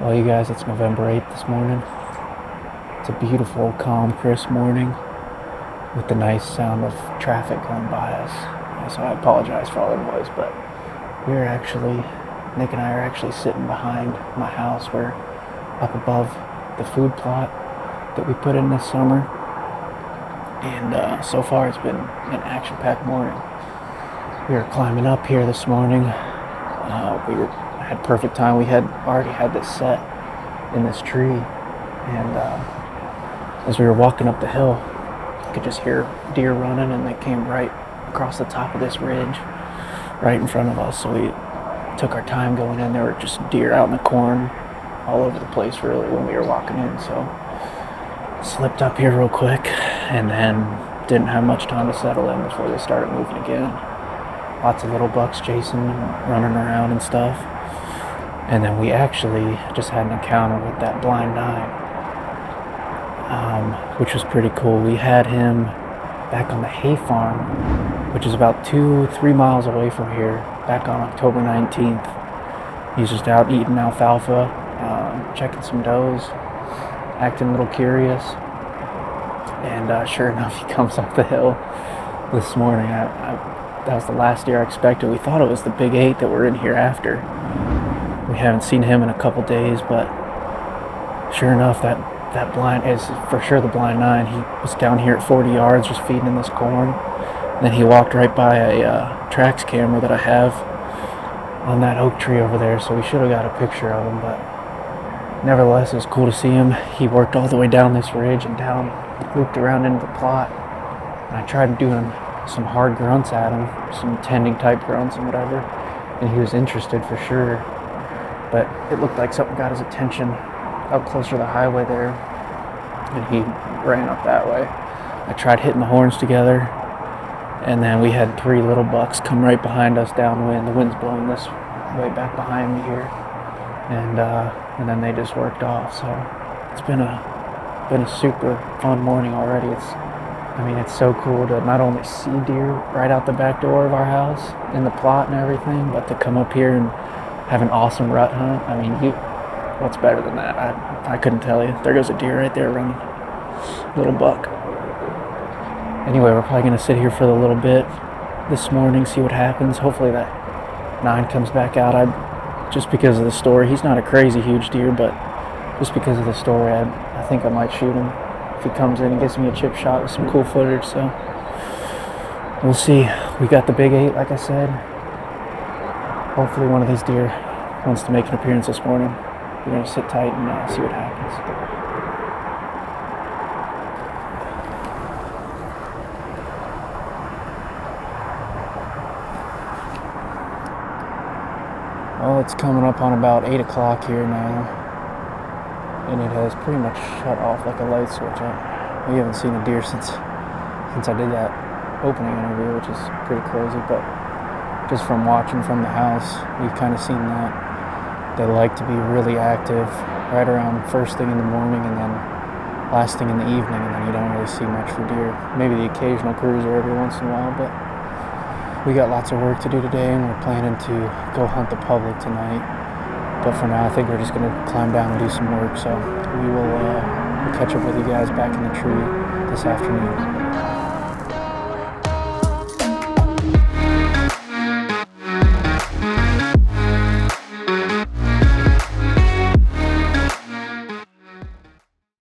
Well, you guys, it's November 8th this morning. It's a beautiful, calm, crisp morning with the nice sound of traffic going by us. So I apologize for all the noise, but Nick and I are actually sitting behind my house. We're up above the food plot that we put in this summer. And so far it's been an action-packed morning. We were climbing up here this morning. Had perfect time. We had already had this set in this tree, and as we were walking up the hill, you could just hear deer running, and they came right across the top of this ridge, right in front of us. So we took our time going in. There were just deer out in the corn all over the place, really, when we were walking in. So slipped up here real quick, and then didn't have much time to settle in before they started moving again. Lots of little bucks chasing and running around and stuff. And then we actually just had an encounter with that blind nine, which was pretty cool. We had him back on the hay farm, which is about 2-3 miles away from here, back on October 19th. He's just out eating alfalfa, checking some does, acting a little curious. And sure enough, he comes up the hill this morning. That was the last deer I expected. We thought it was the big 8 that were in here after. We haven't seen him in a couple days, but sure enough, that blind is for sure the blind nine. He was down here at 40 yards just feeding in this corn. And then he walked right by a tracks camera that I have on that oak tree over there, so we should have got a picture of him, but nevertheless, it was cool to see him. He worked all the way down this ridge and down, looped around into the plot. And I tried doing some hard grunts at him, some tending type grunts and whatever, and he was interested for sure. But it looked like something got his attention up closer to the highway there, and he ran up that way. I tried hitting the horns together, and then we had 3 little bucks come right behind us downwind. The wind's blowing this way back behind me here, and then they just worked off. So it's been a super fun morning already. It's so cool to not only see deer right out the back door of our house in the plot and everything, but to come up here and have an awesome rut hunt. What's better than that? I couldn't tell you. There goes a deer right there running. Little buck. Anyway, we're probably going to sit here for a little bit this morning, see what happens. Hopefully that 9 comes back out. Just because of the story, he's not a crazy huge deer, but just because of the story, I think I might shoot him if he comes in and gives me a chip shot with some cool footage. So we'll see. We got the big 8, like I said. Hopefully one of these deer wants to make an appearance this morning. We're going to sit tight and see what happens. Well, it's coming up on about 8 o'clock here now, and it has pretty much shut off like a light switch. We haven't seen a deer since I did that opening interview, which is pretty crazy, but just from watching from the house, we've kind of seen that. They like to be really active right around first thing in the morning and then last thing in the evening, and then you don't really see much for deer. Maybe the occasional cruiser every once in a while, but we got lots of work to do today, and we're planning to go hunt the public tonight. But for now, I think we're just going to climb down and do some work, so we'll catch up with you guys back in the tree this afternoon.